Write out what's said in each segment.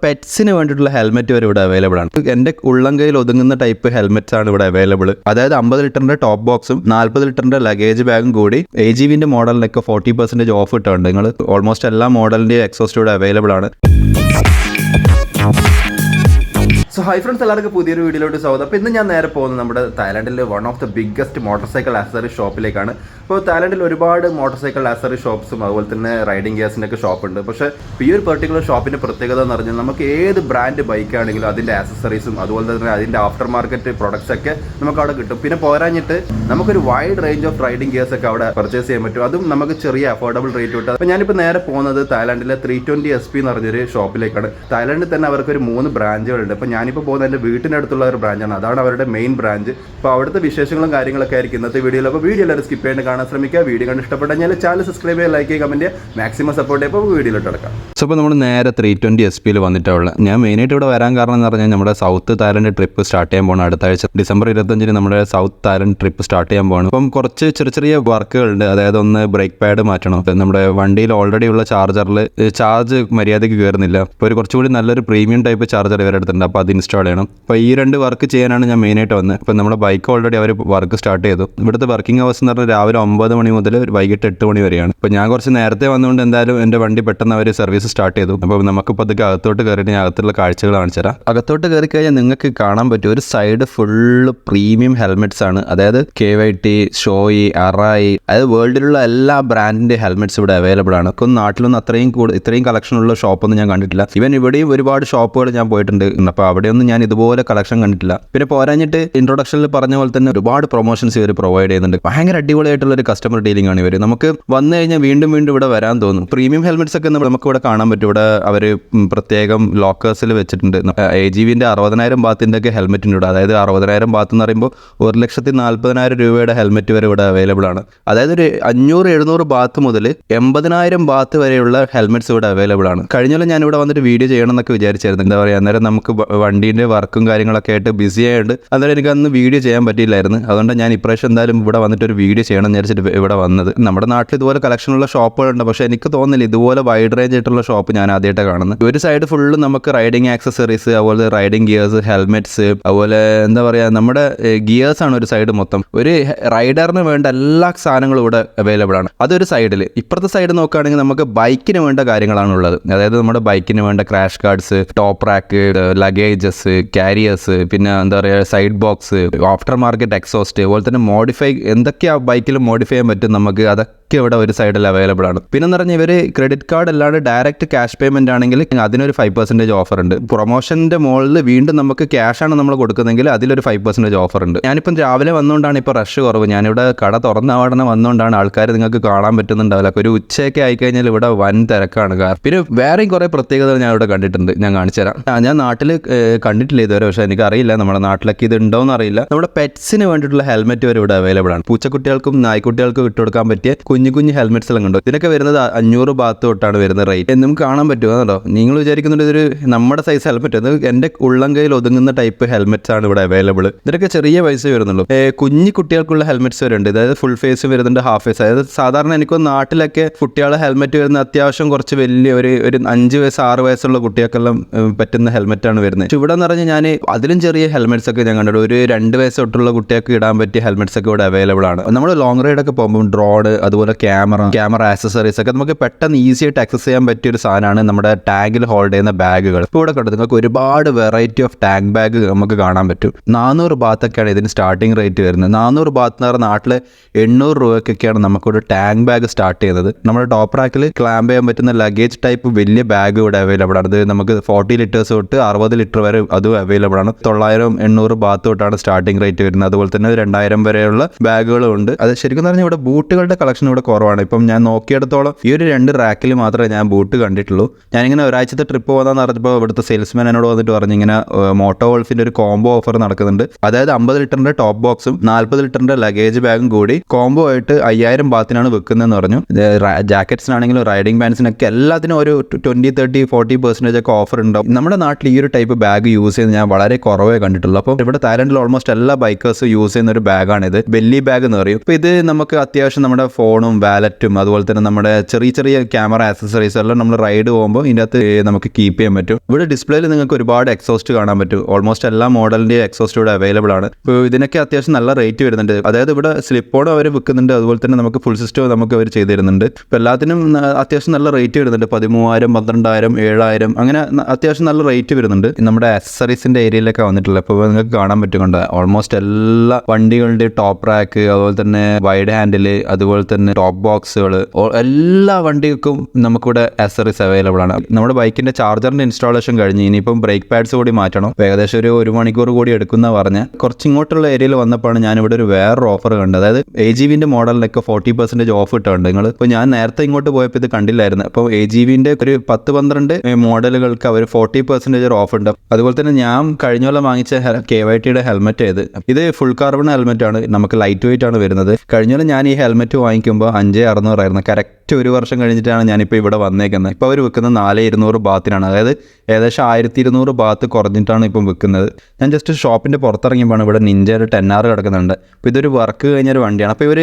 പെറ്റ്സിന് വേണ്ടിയിട്ടുള്ള ഹെൽമെറ്റ് വരെ ഇവിടെ അവൈലബിൾ ആണ്. എൻ്റെ ഉള്ളംകൈയിൽ ഒതുങ്ങുന്ന ടൈപ്പ് ഹെൽമെറ്റ്സ് ആണ് ഇവിടെ അവൈലബിൾ. അതായത് 50 ലിറ്ററിന്റെ ടോപ്പ് ബോക്സും 40 ലിറ്ററിന്റെ ലഗേജ് ബാഗും കൂടി AGVന്റെ മോഡലിനൊക്കെ 40% ഓഫ് ഇട്ടുണ്ട്. നിങ്ങൾ ഓൾമോസ്റ്റ് എല്ലാ മോഡലിന്റെയും എക്സോസ്റ്റ് ഇവിടെ അവൈലബിൾ ആണ്. സോ ഹൈ ഫ്രണ്ട്സ്, എല്ലാവർക്കും പുതിയൊരു വീഡിയോയിലോട്ട് സ്വാഗതം. അപ്പോൾ ഇന്ന് ഞാൻ നേരെ പോകുന്നത് നമ്മുടെ തായ്ലാൻഡിലെ one of the biggest motorcycle accessory ഷോപ്പിലേക്കാണ്. ഇപ്പോൾ തായ്ലാൻഡിൽ ഒരുപാട് മോട്ടോർ സൈക്കിൾ ആക്സസറി ഷോപ്സും അതുപോലെ തന്നെ റൈഡിംഗ് ഗിയേഴ്സിൻ്റെ ഒക്കെ ഷോപ്പുണ്ട്. പക്ഷേ ഈ ഒരു പെർട്ടിക്കുലർ ഷോപ്പിൻ്റെ പ്രത്യേകത എന്ന് പറഞ്ഞാൽ നമുക്ക് ഏത് ബ്രാൻഡ് ബൈക്കാണെങ്കിലും അതിൻ്റെ ആക്സസറീസും അതുപോലെ തന്നെ അതിൻ്റെ ആഫ്റ്റർ മാർക്കറ്റ് പ്രൊഡക്ട്സ് ഒക്കെ നമുക്ക് അവിടെ കിട്ടും. പിന്നെ പോരാഞ്ഞിട്ട് നമുക്കൊരു wide range of riding gears ഒക്കെ അവിടെ പർച്ചേസ് ചെയ്യാൻ പറ്റും. അതും നമുക്ക് ചെറിയ അഫോർഡബിൾ റേറ്റ് കിട്ടും. അപ്പോൾ ഞാനിപ്പോൾ നേരെ പോകുന്നത് തായ്ലാൻഡിലെ 320 SP എന്ന് പറഞ്ഞൊരു ഷോപ്പിലേക്കാണ്. തായ്ലാൻഡിൽ തന്നെ അവർക്കൊരു 3 ബ്രാഞ്ചുകളുണ്ട്. അപ്പോൾ ഞാനിപ്പോൾ പോകുന്നത് എൻ്റെ വീട്ടിൻ്റെ അടുത്തുള്ള ഒരു ബ്രാഞ്ചാണ്. അതാണ് അവരുടെ മെയിൻ ബ്രാഞ്ച്. അപ്പോൾ അവിടുത്തെ വിശേഷങ്ങളും കാര്യങ്ങളൊക്കെ ആയിരിക്കും ഇന്നത്തെ വീഡിയോയിൽ. അപ്പോൾ വീഡിയോ എല്ലാവരും സ്കിപ്പ് ചെയ്യാൻ കാണാൻ ശ്രമിക്കുക. വീഡിയോ കണ്ട് ഇഷ്ടപ്പെട്ടാൽ ചാനൽ സബ്സ്ക്രൈബ് ചെയ്യുക, ലൈക്ക് ചെയ്യുക, കമൻറ്റ് ചെയ്യുക, മാക്സിമം സപ്പോർട്ട് ചെയ്യുക. അപ്പോൾ വീഡിയോയിലോട്ട് കിടക്കാം. സോ അപ്പോൾ നമ്മൾ നേരെ 320 SP വന്നിട്ടുള്ള ഞാൻ മെയിനായിട്ട് ഇവിടെ വരാൻ കാരണം എന്ന് പറഞ്ഞാൽ നമ്മുടെ സൗത്ത് തായ്ലൻഡ് ട്രിപ്പ് സ്റ്റാർട്ട് ചെയ്യാൻ പോകണം. അടുത്ത ആഴ്ച ഡിസംബർ 25 നമ്മുടെ സൗത്ത് തായ്ലൻഡ് ട്രിപ്പ് സ്റ്റാർട്ട് ചെയ്യാൻ പോകണം. അപ്പം കുറച്ച് ചെറിയ ചെറിയ വർക്കുകളുണ്ട്. അതായത് ഒന്ന് ബ്രേക്ക് പാഡ് മാറ്റണം. നമ്മുടെ വണ്ടിയിൽ ഓൾറെഡി ഉള്ള ചാർജറിൽ ചാർജ് മര്യാദയ്ക്ക് കയറുന്നില്ല. ഇപ്പോൾ ഒരു കുറച്ചുകൂടി നല്ലൊരു പ്രീമിയം ടൈപ്പ് ചാർജർ ഇവരെ അടുത്തുണ്ട്. അപ്പോൾ അത് ഇൻസ്റ്റാൾ ചെയ്യണം. അപ്പോൾ ഈ 2 വർക്ക് ചെയ്യാനാണ് ഞാൻ മെയിനായിട്ട് വന്നത്. ഇപ്പോൾ നമ്മുടെ ബൈക്ക് ഓൾറെഡി അവർ വർക്ക് സ്റ്റാർട്ട് ചെയ്തു. ഇവിടുത്തെ വർക്കിംഗ് അവേഴ്സ് എന്ന് പറഞ്ഞാൽ രാവിലെ 9 മണി മുതൽ വൈകിട്ട് 8 മണി വരെയാണ്. അപ്പോൾ ഞാൻ കുറച്ച് നേരത്തെ വന്നുകൊണ്ട് എന്തായാലും എൻ്റെ വണ്ടി പെട്ടെന്ന് അവർ സർവീസ് സ്റ്റാർട്ട് ചെയ്തു. അപ്പോൾ നമുക്കിപ്പോൾ അതൊക്കെ അകത്തോട്ട് കയറിയിട്ട് ഞാൻ അകത്തുള്ള കാഴ്ചകൾ കാണിച്ചു തരാം. അകത്തോട്ട് കയറി കഴിഞ്ഞാൽ നിങ്ങൾക്ക് കാണാൻ പറ്റും ഒരു സൈഡ് ഫുള്ള് പ്രീമിയം ഹെൽമെറ്റ്സ് ആണ്. അതായത് KYT, ഷോയി, അറായി, അതായത് വേൾഡിലുള്ള എല്ലാ ബ്രാൻഡിൻ്റെ ഹെൽമെറ്റ്സ് ഇവിടെ അവൈലബിൾ ആണ്. ഒക്കെ നാട്ടിലൊന്നും ഇത്രയും കളക്ഷനുള്ള ഷോപ്പൊന്നും ഞാൻ കണ്ടിട്ടില്ല. ഇവൻ ഇവിടെയും ഒരുപാട് ഷോപ്പുകൾ ഞാൻ പോയിട്ടുണ്ട്. അപ്പോൾ അവിടെയൊന്നും ഞാൻ ഇതുപോലെ കളക്ഷൻ കണ്ടിട്ടില്ല. പിന്നെ പോരാഞ്ഞിട്ട് ഇൻട്രൊഡക്ഷനിൽ പറഞ്ഞ പോലെ തന്നെ ഒരുപാട് പ്രൊമോഷൻസ് ഇവർ പ്രൊവൈഡ് ചെയ്യുന്നുണ്ട്. ഭയങ്കര അടിപൊളിയായിട്ടുള്ള ഒരു കസ്റ്റമർ ഡീലിംഗ് ആണ് ഇവർ. നമുക്ക് വന്നു കഴിഞ്ഞാൽ വീണ്ടും ഇവിടെ വരാൻ തോന്നും. പ്രീമിയം ഹെൽമെറ്റ്സ് ഒക്കെ നമുക്ക് ഇവിടെ കാണാൻ പറ്റും. ഇവിടെ അവർ പ്രത്യേകം ലോക്കേഴ്സിൽ വെച്ചിട്ടുണ്ട്. AGVന്റെ 60,000 ബാത്തിൻ്റെ ഒക്കെ ഹെൽമെറ്റ് ഉണ്ട്. അതായത് 60,000 ബാത്ത് എന്ന് പറയുമ്പോൾ 1,40,000 രൂപയുടെ ഹെൽമെറ്റ് വരെ ഇവിടെ അവൈലബിൾ ആണ്. അതായത് ഒരു 500-700 ബാത്ത് മുതൽ 80,000 ബാത്ത് വരെയുള്ള ഹെൽമെറ്റ്സ് ഇവിടെ അവൈലബിൾ ആണ്. കഴിഞ്ഞാലും ഞാൻ ഇവിടെ വന്നിട്ട് വീഡിയോ ചെയ്യണം എന്നൊക്കെ വിചാരിച്ചായിരുന്നു. എന്താ പറയുക, അന്നേരം നമുക്ക് വണ്ടീൻ്റെ വർക്കും കാര്യങ്ങളൊക്കെ ആയിട്ട് ബിസി ആയിട്ട് അന്നേരം എനിക്ക് അന്ന് വീഡിയോ ചെയ്യാൻ പറ്റിയില്ലായിരുന്നു. അതുകൊണ്ട് ഞാൻ ഇപ്രാവശ്യം എന്തായാലും ഇവിടെ വന്നിട്ട് ഒരു വീഡിയോ ചെയ്യണം എന്ന് വിചാരിച്ചിട്ട് ഇവിടെ വന്നത്. നമ്മുടെ നാട്ടിൽ ഇതുപോലെ കളക്ഷനുള്ള ഷോപ്പുകളുണ്ട്. പക്ഷേ എനിക്ക് തോന്നുന്നില്ല ഇതുപോലെ വൈഡ് റേഞ്ച് ആയിട്ടുള്ള ഷോപ്പ് ഞാൻ ആദ്യമായിട്ടാണ് കാണുന്നത്. ഒരു സൈഡ് ഫുള്ള് നമുക്ക് റൈഡിങ് ആക്സസറീസ്, അതുപോലെ റൈഡിങ് ഗിയേഴ്സ്, ഹെൽമെറ്റ്സ്, അതുപോലെ എന്താ പറയുക നമ്മുടെ ഗിയേഴ്സ് ആണ് ഒരു സൈഡ് മൊത്തം. ഒരു റൈഡറിന് വേണ്ട എല്ലാ സാധനങ്ങളും ഇവിടെ അവൈലബിൾ ആണ്. അതൊരു സൈഡിൽ. ഇപ്പുറത്തെ സൈഡ് നോക്കുകയാണെങ്കിൽ നമുക്ക് ബൈക്കിന് വേണ്ട കാര്യങ്ങളാണ് ഉള്ളത്. അതായത് നമ്മുടെ ബൈക്കിന് വേണ്ട crash guards, top rack, luggages, carriers, പിന്നെ എന്താ പറയുക side box, after market exhaust, അതുപോലെ തന്നെ മോഡിഫൈ എന്തൊക്കെയാണ് ബൈക്കിൽ മോഡിഫൈ ചെയ്യാൻ പറ്റും നമുക്ക് അതൊക്കെ ഇവിടെ ഒരു സൈഡിൽ അവൈലബിൾ ആണ്. പിന്നെ പറഞ്ഞാൽ ഇവർ ക്രെഡിറ്റ് കാർഡ് അല്ലാണ്ട് ഡയറക്റ്റ് ക്യാഷ് പേയ്മെന്റ് ആണെങ്കിൽ അതിനൊരു 5% ഓഫർ ഉണ്ട്. പ്രൊമോഷന്റെ മുകളിൽ വീണ്ടും നമുക്ക് ക്യാഷ് ആണ് നമ്മൾ കൊടുക്കുന്നതെങ്കിൽ അതിലൊരു 5% ഓഫർ ഉണ്ട്. ഞാനിപ്പം രാവിലെ വന്നുകൊണ്ടാണ് ഇപ്പോൾ റഷ് കുറവ്. ഞാനിവിടെ കട തുറന്ന ഉടനെ വന്നുകൊണ്ടാണ് ആൾക്കാർ നിങ്ങൾക്ക് കാണാൻ പറ്റുന്നുണ്ടാവില്ല. ഒരു ഉച്ചയൊക്കെ ആയിക്കഴിഞ്ഞാൽ ഇവിടെ വൻ തിരക്കാണ്. പിന്നെ വേറെയും കുറേ പ്രത്യേകതകൾ ഞാൻ ഇവിടെ കണ്ടിട്ടുണ്ട്. ഞാൻ കാണിച്ചു തരാം. ഞാൻ നാട്ടിൽ കണ്ടിട്ടില്ല ഇതുവരെ. പക്ഷേ എനിക്കറിയില്ല നമ്മുടെ നാട്ടിലൊക്കെ ഇത് ഉണ്ടോയെന്ന് അറിയില്ല. നമ്മുടെ പെറ്റ്സിന് വേണ്ടിയിട്ടുള്ള ഹെൽമെറ്റ് വരെ ഇവിടെ അവൈലബിൾ ആണ്. പൂച്ചക്കുട്ടികൾക്കും നായ്ക്കുട്ടികൾക്കും ഇട്ടുകൊടുക്കാൻ പറ്റിയ കുഞ്ഞു ഹെൽമെറ്റ്സ് എല്ലാം കണ്ടു. ഇതിനൊക്കെ വരുന്നത് 500 ബാത്ത് തൊട്ടാണ് വരുന്നത് റേറ്റ്. നമുക്ക് കാണാൻ പറ്റുമോ? നിങ്ങൾ വിചാരിക്കുന്നുണ്ട് ഇതൊരു നമ്മുടെ സൈസ് ഹെൽമെറ്റ്. അത് എൻ്റെ ഉള്ളം കയ്യിൽ ഒതുങ്ങുന്ന ടൈപ്പ് ഹെൽമെറ്റ്സ് ആണ് ഇവിടെ അവൈലബിൾ. ഇതിനൊക്കെ ചെറിയ പൈസ വരുന്നുള്ളൂ. കുഞ്ഞു കുട്ടികൾക്കുള്ള ഹെൽമെറ്റ്സ് വരുന്നുണ്ട്. അതായത് ഫുൾ ഫേസ് വരുന്നുണ്ട്, ഹാഫ് ഫേസ്. അതായത് സാധാരണ എനിക്ക് നാട്ടിലൊക്കെ കുട്ടികളെ ഹെൽമെറ്റ് വരുന്ന അത്യാവശ്യം കുറച്ച് വലിയ ഒരു 5 വയസ്സ് 6 വയസ്സുള്ള കുട്ടികൾക്കെല്ലാം പറ്റുന്ന ഹെൽമെറ്റാണ് വരുന്നത്. ഇവിടെ എന്ന് പറഞ്ഞാൽ ഞാൻ അതിലും ചെറിയ ഹെൽമെറ്റ്സ് ഒക്കെ ഞാൻ കണ്ടിട്ട് ഒരു 2 വയസ്സ് തൊട്ടുള്ള കുട്ടികൾക്ക് ഇടാൻ പറ്റിയ ഹെൽമെറ്റ്സ് ഒക്കെ ഇവിടെ അവൈലബിൾ ആണ്. നമ്മൾ ലോങ് റൈഡൊക്കെ പോകുമ്പോൾ ഡ്രോൺ, അതുപോലെ ക്യാമറ ആക്സസറീസ് ഒക്കെ നമുക്ക് പെട്ടെന്ന് ഈസി ആയിട്ട് ആക്സസ് ചെയ്യാൻ പറ്റിയ ഒരു സാധനമാണ് നമ്മുടെ ടാഗിൽ ഹോൾഡ് ചെയ്യുന്ന ബാഗുകൾ. ഇപ്പോൾ ഇവിടെ കണ്ടു നിങ്ങൾക്ക് ഒരുപാട് വെറൈറ്റി ഓഫ് ടാഗ് ബാഗ് നമുക്ക് കാണാൻ പറ്റും. 400 ബാത്തൊക്കെയാണ് ഇതിന് സ്റ്റാർട്ടിംഗ് റേറ്റ് വരുന്നത്. 400 ബാത്ത് എന്ന് പറഞ്ഞാൽ നാട്ടിൽ 800 രൂപയ്ക്കൊക്കെയാണ് നമുക്കൊരു ടാഗ് ബാഗ് സ്റ്റാർട്ട് ചെയ്യുന്നത്. നമ്മുടെ ടോപ്പ് റാക്കിൽ ക്ലാമ്പ് ചെയ്യാൻ പറ്റുന്ന ലഗേജ് ടൈപ്പ് വലിയ ബാഗ് ഇവിടെ അവൈലബിൾ ആണ്. അത് നമുക്ക് 40 ലിറ്റേഴ്സ് തൊട്ട് 60 ലിറ്റർ വരെ അതും അവൈലബിൾ ആണ്. 900-800 ബാത്ത് തൊട്ടാണ് സ്റ്റാർട്ടിംഗ് റേറ്റ് വരുന്നത്. അതുപോലെ തന്നെ 2000 വരെയുള്ള ബാഗുകളും ഉണ്ട്. അത് ശരിക്കും പറഞ്ഞാൽ ഇവിടെ ബൂട്ടുകളുടെ കളക്ഷൻ ഇവിടെ കുറവാണ്. ഇപ്പം ഞാൻ നോക്കിയെടുത്തോളം ഈ ഒരു 2 റാക്കിൽ മാത്രമേ ഞാൻ ബൂട്ട് കണ്ടിട്ടുള്ളൂ. ഞാനിങ്ങനെ ഒരാഴ്ചത്തെ ട്രിപ്പ് പോകുന്നതെന്ന് പറഞ്ഞപ്പോൾ ഇവിടുത്തെ സെയിൽസ്മാൻ എന്നോട് വന്നിട്ട് പറഞ്ഞു ഇങ്ങനെ മോട്ടോ വോൾഫിൻ്റെ ഒരു കോംബോ ഓഫർ നടക്കുന്നുണ്ട്. അതായത് 50 ലിറ്ററിന്റെ ടോപ്പ് ബോക്സും 40 ലിറ്ററിന്റെ ലഗേജ് ബാഗും കൂടി കോംബോ ആയിട്ട് 5000 ബാത്തിനാണ് വെക്കുന്നതെന്ന് പറഞ്ഞു. ജാക്കറ്റ്സിനാണെങ്കിലും റൈഡിംഗ് ബാൻഡ്സിനൊക്കെ എല്ലാത്തിനും ഒരു 20-30-40% ഒക്കെ ഓഫർ ഉണ്ടാവും. നമ്മുടെ നാട്ടിൽ ഈ ഒരു ടൈപ്പ് ബാഗ് യൂസ് ചെയ്യുന്നത് ഞാൻ വളരെ കുറവേ കണ്ടിട്ടുള്ളൂ. അപ്പോൾ ഇവിടെ തായ്ലൻഡിൽ ഓൾമോസ്റ്റ് എല്ലാ ബൈക്കേഴ്സും യൂസ് ചെയ്യുന്ന ഒരു ബാഗാണിത്. ബെല്ലി ബാഗ് എന്ന് പറയും. അപ്പോൾ ഇത് നമുക്ക് അത്യാവശ്യം നമ്മുടെ ഫോണും ഫോണും വാലറ്റും അതുപോലെ തന്നെ നമ്മുടെ ചെറിയ ചെറിയ ക്യാമറ ആക്സസറീസ് എല്ലാം നമ്മൾ റൈഡ് പോകുമ്പോൾ ഇതിൻ്റെ അകത്ത് നമുക്ക് കീപ്പ് ചെയ്യാൻ പറ്റും. ഇവിടെ ഡിസ്പ്ലേയിൽ നിങ്ങൾക്ക് ഒരുപാട് എക്സോസ്റ്റ് കാണാൻ പറ്റും. ഓൾമോസ്റ്റ് എല്ലാ മോഡലിൻ്റെ എക്സോസ്റ്റ് ഇവിടെ അവൈലബിൾ ആണ്. ഇപ്പോൾ ഇതിനൊക്കെ അത്യാവശ്യം നല്ല റേറ്റ് വരുന്നുണ്ട്. അതായത് ഇവിടെ സ്ലിപ്പോണും അവർ വിൽക്കുന്നുണ്ട്, അതുപോലെ തന്നെ നമുക്ക് ഫുൾ സിസ്റ്റം നമുക്ക് അവർ ചെയ്ത് തരുന്നുണ്ട്. ഇപ്പോൾ എല്ലാത്തിനും അത്യാവശ്യം നല്ല റേറ്റ് വരുന്നുണ്ട്. 13,000, 12,000, 7,000 അങ്ങനെ അത്യാവശ്യം നല്ല റേറ്റ് വരുന്നുണ്ട്. നമ്മുടെ ആക്സസറീസിൻ്റെ ഏരിയയിലൊക്കെ വന്നിട്ടുള്ളത് ഇപ്പോൾ നിങ്ങൾക്ക് കാണാൻ പറ്റുന്നുണ്ട്. ഓൾമോസ്റ്റ് എല്ലാ വണ്ടികളുടെ ടോപ്പ് റാക്ക്, അതുപോലെ തന്നെ വൈഡ് ഹാൻഡിൽ, അതുപോലെ തന്നെ ടോപ്പ് ബോക്സുകൾ, എല്ലാ വണ്ടികൾക്കും നമുക്കിവിടെ ആക്സസറീസ് അവൈലബിൾ ആണ്. നമ്മുടെ ബൈക്കിന്റെ ചാർജറിന്റെ ഇൻസ്റ്റാളേഷൻ കഴിഞ്ഞ് ഇനിയിപ്പം ബ്രേക്ക് പാഡ്സ് കൂടി മാറ്റണം. ഏകദേശം ഒരു മണിക്കൂർ കൂടി എടുക്കുന്ന പറഞ്ഞ് കുറച്ച് ഇങ്ങോട്ടുള്ള ഏരിയയിൽ വന്നപ്പോഴാണ് ഞാനിവിടെ ഒരു വേറൊരു ഓഫർ കണ്ടത്. അതായത് AGVന്റെ മോഡലിനൊക്കെ 40% ഓഫ് ഇട്ടുണ്ട് നിങ്ങൾ. ഇപ്പോൾ ഞാൻ നേരത്തെ ഇങ്ങോട്ട് പോയപ്പോൾ ഇത് കണ്ടില്ലായിരുന്നു. അപ്പോൾ AGVന്റെ ഒരു 10-12 മോഡലുകൾക്ക് അവർ 40% ഓഫ് ഉണ്ട്. അതുപോലെ തന്നെ ഞാൻ കഴിഞ്ഞ കൊല്ലം വാങ്ങിച്ച KYTയുടെ ഹെൽമെറ്റ് ഇത് ഫുൾ കാർബൺ ഹെൽമെറ്റ് ആണ്. നമുക്ക് ലൈറ്റ് വെയിറ്റ് ആണ് വരുന്നത്. കഴിഞ്ഞ കൊല്ലം ഞാൻ ഈ ഹെൽമെറ്റ് വാങ്ങിക്കുമ്പോൾ 5,600 ആയിരുന്നു. കറക്റ്റ് 1 വർഷം കഴിഞ്ഞിട്ടാണ് ഞാനിപ്പോൾ ഇവിടെ വന്നേക്കുന്നത്. ഇപ്പോൾ അവർ വിൽക്കുന്നത് 4,200 ബാത്തിനാണ്. അതായത് ഏകദേശം 1,200 ബാത്ത് കുറഞ്ഞിട്ടാണ് ഇപ്പം വിൽക്കുന്നത്. ഞാൻ ജസ്റ്റ് ഷോപ്പിൻ്റെ പുറത്തിറങ്ങിയപ്പോൾ ഇവിടെ നിഞ്ചയുടെ 10R കിടക്കുന്നുണ്ട്. അപ്പോൾ ഇതൊരു വർക്ക് കഴിഞ്ഞൊരു വണ്ടിയാണ്. അപ്പോൾ ഇവർ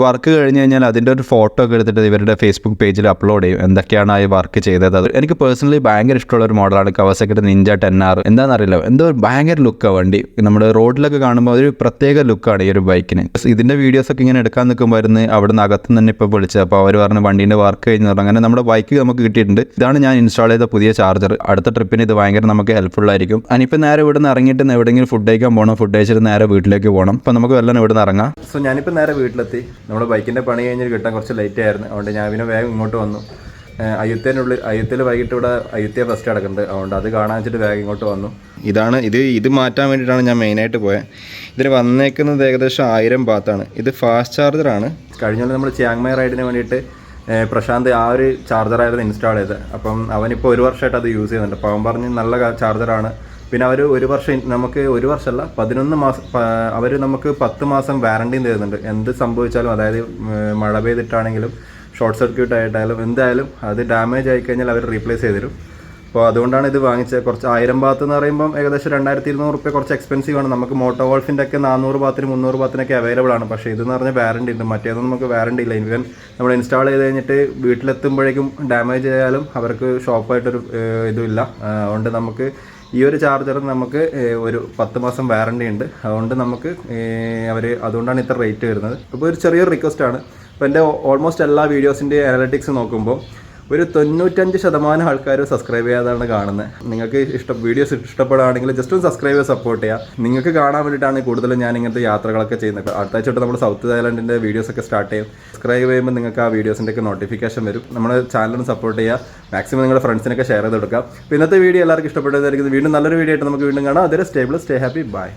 വർക്ക് കഴിഞ്ഞ് കഴിഞ്ഞാൽ അതിൻ്റെ ഒരു ഫോട്ടോ ഒക്കെ എടുത്തിട്ട് ഇവരുടെ ഫേസ്ബുക്ക് പേജിൽ അപ്ലോഡ് ചെയ്യും എന്തൊക്കെയാണ് ആ വർക്ക് ചെയ്തത്. അത് എനിക്ക് പേഴ്സണലി ഭയങ്കര ഇഷ്ടമുള്ള ഒരു മോഡലാണ് കവാസാക്കിയുടെ നിഞ്ച 10R. എന്താണെന്നറിയില്ല, എന്തോ ഭയങ്കര ലുക്കാണ് വണ്ടി. നമ്മുടെ റോഡിലൊക്കെ കാണുമ്പോൾ ഒരു പ്രത്യേക ലുക്കാണ് ഈ ഒരു ബൈക്കിന്. ഇതിൻ്റെ വീഡിയോസൊക്കെ ഇങ്ങനെ എടുക്കാൻ നിൽക്കുമ്പോൾ അവിടെ നിന്ന് അകത്തുനിന്ന് തന്നെ ഇപ്പോൾ വിളിച്ചത്. അപ്പോൾ അവർ പറഞ്ഞ വണ്ടീൻ്റെ വർക്ക് കഴിഞ്ഞ് പറഞ്ഞു. അങ്ങനെ നമ്മുടെ ബൈക്ക് നമുക്ക് കിട്ടിയിട്ടുണ്ട്. ഇതാണ് ഞാൻ ഇൻസ്റ്റാൾ ചെയ്ത പുതിയ ചാർജർ. അടുത്ത ട്രിപ്പിന് ഇത് ഭയങ്കര നമുക്ക് ഹെൽപ്ഫുൾ ആയിരിക്കും. ഞാനിപ്പോൾ നേരെ ഇവിടെ നിന്ന് ഇറങ്ങിയിട്ട് എവിടെയെങ്കിലും ഫുഡ് കഴിക്കാൻ പോകണം. ഫുഡ് കഴിച്ചിട്ട് നേരെ വീട്ടിലേക്ക് പോകണം. അപ്പോൾ നമുക്ക് വല്ലതും ഇവിടെ നിന്ന് ഇറങ്ങാം. സോ ഞാനിപ്പോൾ നേരെ വീട്ടിലെത്തി. നമ്മുടെ ബൈക്കിൻ്റെ പണി കഴിഞ്ഞിട്ട് കിട്ടാൻ കുറച്ച് ലേറ്റ് ആയിരുന്നു. അതുകൊണ്ട് ഞാൻ പിന്നെ വേഗം ഇങ്ങോട്ട് വന്നു. അയ്യത്തേൽ വൈകിട്ട് ഇവിടെ അയ്യത്തെ ഫസ്റ്റ് കിടക്കുന്നുണ്ട്. അതുകൊണ്ട് അത് കാണാൻ വെച്ചിട്ട് വേഗം ഇങ്ങോട്ട് വന്നു. ഇത് മാറ്റാൻ വേണ്ടിയിട്ടാണ് ഞാൻ മെയിനായിട്ട് പോയത്. ഇതിന് വന്നേക്കുന്നത് ഏകദേശം 1000 ബാത്താണ്. ഇത് ഫാസ്റ്റ് ചാർജറാണ്. കഴിഞ്ഞ നമ്മൾ ചിയാങ്മൈ റൈഡിന് വേണ്ടിയിട്ട് പ്രശാന്ത് ആ ഒരു ചാർജറായിരുന്നു ഇൻസ്റ്റാൾ ചെയ്തത്. അപ്പം അവനിപ്പോൾ 1 വർഷമായിട്ട് അത് യൂസ് ചെയ്യുന്നുണ്ട്. അപ്പോൾ അവൻ പറഞ്ഞ് നല്ല ചാർജറാണ്. പിന്നെ അവർ 1 വർഷം നമുക്ക് 1 വർഷമല്ല 11 മാസം അവർ നമുക്ക് 10 മാസം വാറണ്ടിയും തരുന്നുണ്ട്. എന്ത് സംഭവിച്ചാലും, അതായത് മഴ പെയ്തിട്ടാണെങ്കിലും ഷോർട്ട് സർക്യൂട്ട് ആയിട്ടായാലും എന്തായാലും അത് ഡാമേജ് ആയിക്കഴിഞ്ഞാൽ അവർ റീപ്ലേസ് ചെയ്ത് തരും. അപ്പോൾ അതുകൊണ്ടാണ് ഇത് വാങ്ങിച്ചത്. കുറച്ച് 1000 ബാത്ത് എന്ന് പറയുമ്പം ഏകദേശം 2,200 റുപ്യ കുറച്ച് എക്സ്പെൻസീവ് ആണ്. നമുക്ക് മോട്ടോ വോൾഫിൻ്റെ ഒക്കെ 400 ബാത്തിന് 300 ബാത്തിനൊക്കെ അവൈലബിൾ ആണ്. പക്ഷേ ഇതെന്ന് പറഞ്ഞാൽ വാറണ്ടി ഉണ്ട്. മറ്റേതൊന്നും നമുക്ക് വാറണ്ടി ഇല്ല. ഇവൻ നമ്മൾ ഇൻസ്റ്റാൾ ചെയ്ത് കഴിഞ്ഞിട്ട് വീട്ടിലെത്തുമ്പോഴേക്കും ഡാമേജ് ആയാലും അവർക്ക് ഷോപ്പായിട്ടൊരു ഇതുമില്ല. അതുകൊണ്ട് നമുക്ക് ഈ ഒരു ചാർജറിന് നമുക്ക് ഒരു 10 മാസം വാറണ്ടി ഉണ്ട്. അതുകൊണ്ട് നമുക്ക് അതുകൊണ്ടാണ് ഇത്ര റേറ്റ് വരുന്നത്. അപ്പോൾ ഒരു ചെറിയൊരു റിക്വസ്റ്റാണ്. അപ്പോൾ എൻ്റെ ഓൾമോസ്റ്റ് എല്ലാ വീഡിയോസിൻ്റെ അനലറ്റിക്സ് നോക്കുമ്പോൾ ഒരു 95% ആൾക്കാർ സബ്സ്ക്രൈബ് ചെയ്യാതാണ് കാണുന്നത്. നിങ്ങൾക്ക് വീഡിയോസ് ഇഷ്ടപ്പെടുകയാണെങ്കിൽ ജസ്റ്റ് ഒന്ന് സബ്സ്ക്രൈബ് ചെയ്ത് സപ്പോർട്ട് ചെയ്യുക. നിങ്ങൾക്ക് കാണാൻ വേണ്ടിയിട്ടാണ് കൂടുതലും ഞാൻ ഇങ്ങനത്തെ യാത്രകളൊക്കെ ചെയ്യുന്നത്. അടുത്ത ആഴ്ച തൊട്ട് നമ്മൾ സൗത്ത് തായ്ലൻഡിൻ്റെ വീഡിയോസൊക്കെ സ്റ്റാർട്ട് ചെയ്യും. സബ്സ്ക്രൈബ് ചെയ്യുമ്പോൾ നിങ്ങൾക്ക് ആ വീഡിയോസിൻ്റെ ഒക്കെ നോട്ടിഫിക്കേഷൻ വരും. നമ്മുടെ ചാനലിന് സപ്പോർട്ട് ചെയ്യുക. മാക്സിമം നിങ്ങളുടെ ഫ്രണ്ട്സിനൊക്കെ ഷെയർ ചെയ്ത് കൊടുക്കുക. അപ്പോൾ ഇന്നത്തെ വീഡിയോ എല്ലാവർക്കും ഇഷ്ടപ്പെട്ടതായിരിക്കും. വീണ്ടും നല്ലൊരു വീഡിയോ ആയിട്ട് നമുക്ക് വീണ്ടും കാണാം. അതുവരെ സ്റ്റേ ഹാപ്പി, ബൈ.